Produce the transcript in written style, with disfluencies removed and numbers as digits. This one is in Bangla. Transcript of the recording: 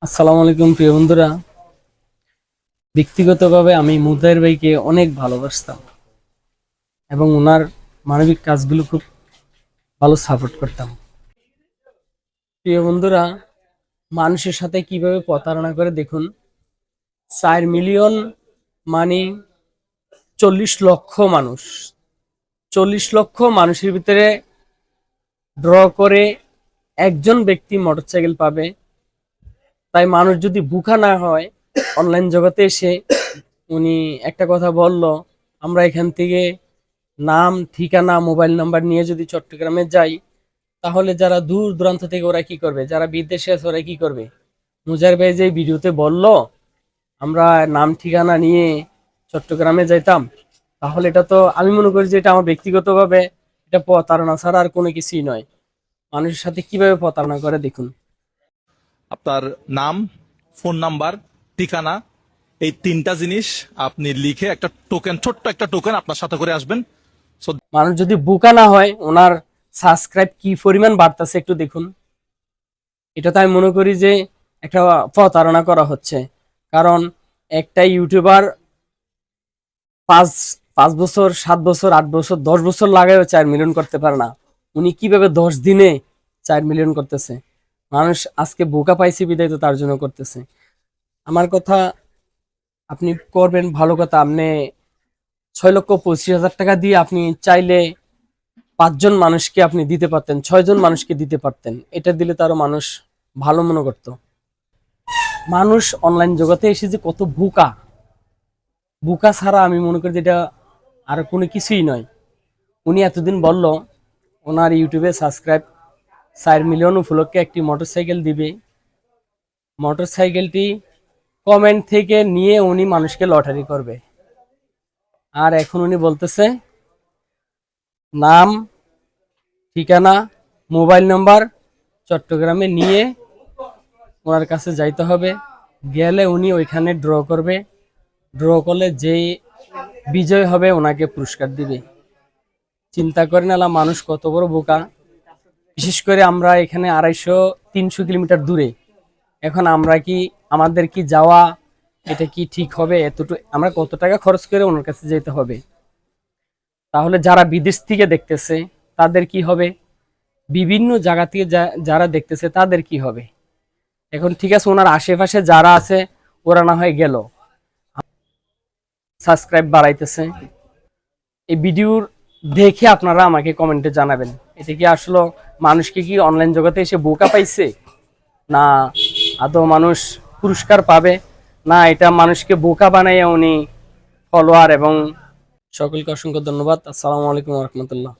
আসসালামু আলাইকুম প্রিয় বন্ধুরা। ব্যক্তিগতভাবে আমি মুজাহির ভাইকে অনেক ভালোবাসতাম এবং ওনার মানবিক কাজগুলো খুব ভালো সাপোর্ট করতাম। প্রিয় বন্ধুরা, মানুষের সাথে কিভাবে প্রতারণা করে দেখুন। 4 মিলিয়ন মানে 40 লক্ষ মানুষ, 40 লক্ষ মানুষের ভিতরে ড্র করে একজন ব্যক্তি মোটরসাইকেল পাবে। তাই মানুষ যদি বোকা না হয়, অনলাইন জগতে এসে উনি একটা কথা বলল, আমরা এখান থেকে নাম, ঠিকানা, মোবাইল নাম্বার নিয়ে যদি চট্টগ্রামে যাই, তাহলে যারা দূর দূরান্ত থেকে ওরা কি করবে, যারা বিদেশে আছে ওরা কি করবে। মুজাহির ভাই যে ভিডিওতে বলল আমরা নাম ঠিকানা নিয়ে চট্টগ্রামে যাইতাম, তাহলে এটা তো আমি মনে করি যে এটা আমার ব্যক্তিগতভাবে এটা প্রতারণা ছাড়া আর কোনো কিছুই নয়। মানুষের সাথে কিভাবে প্রতারণা করে দেখুন। আপনার নাম, ফোন নাম্বার, ঠিকানা, এই তিনটা জিনিস আপনি লিখে একটা টোকেন, ছোট্ট একটা টোকেন আপনার সাথে করে আসবেন। সো মানুষ যদি বোকা না হয়, ওনার সাবস্ক্রাইব কি পরিমাণ বাড়তেছে একটু দেখুন। এটা তো আমি মনে করি যে একটা প্রতারণা করা হচ্ছে। কারণ একটা ইউটিউবার পাঁচ 5 বছর, 7 বছর, 8 বছর, 10 বছর লাগায়ও 4 মিলিয়ন করতে পারে না। উনি কিভাবে 10 দিনে 4 মিলিয়ন করতেছে। মানুষ আজকে বোকা পাইছে বিদায় তো তার জন্য করতেছে। আমার কথা, আপনি করবেন ভালো কথা। আপনি 6,25,000 টাকা দিয়ে আপনি চাইলে 5 জন মানুষকে আপনি দিতে পারতেন, 6 জন মানুষকে দিতে পারতেন। এটা দিলে তারও মানুষ ভালো মনে করতো। মানুষ অনলাইন জগতে এসে যে কত বোকা, বোকা ছাড়া আমি মনে করি যে এটা আর কোনো কিছুই নয়। উনি এতদিন বলল ওনার ইউটিউবে সাবস্ক্রাইব 4 মিলিয়ন উপলক্ষে একটি মোটরসাইকেল দিবে। মোটরসাইকেলটি কমেন্ট থেকে নিয়ে উনি মানুষকে লটারি করবে। আর এখন উনি বলতেছে নাম, ঠিকানা, মোবাইল নাম্বার চট্টগ্রামে নিয়ে ওনার কাছে যাইতে হবে। গেলে উনি ওইখানে ড্র করবে। ড্র করলে যেই বিজয় হবে ওনাকে পুরস্কার দিবে। চিন্তা করেন আলা মানুষ কত বড় বোকা। বিশেষ করে আমরা এখানে 250-300 কিলোমিটার দূরে। এখন আমরা কি, আমাদের কি যাওয়া এটা কি ঠিক হবে? এতটুকু আমরা কত টাকা খরচ করে ওনার কাছে যেতে হবে? তাহলে যারা বিদেশ থেকে দেখতেছে তাদের কি হবে? বিভিন্ন জায়গা থেকে যারা দেখতেছে তাদের কি হবে? এখন ঠিক আছে, ওনার আশেপাশে যারা আছে ওরা না হয় গেল, সাবস্ক্রাইব বাড়াইতেছে। এই ভিডিওর দেখে আপনারা আমাকে কমেন্টে জানাবেন, এটা কি আসলে মানুষকে কি অনলাইন জগতে এসে বোকা পাইছে, না আদৌ মানুষ পুরস্কার পাবে, না এটা মানুষকে বোকা বানাইয়া উনি ফলোয়ার এবং। সকলকে অসংখ্য ধন্যবাদ। আসসালামু আলাইকুম রহমতুল্লাহ।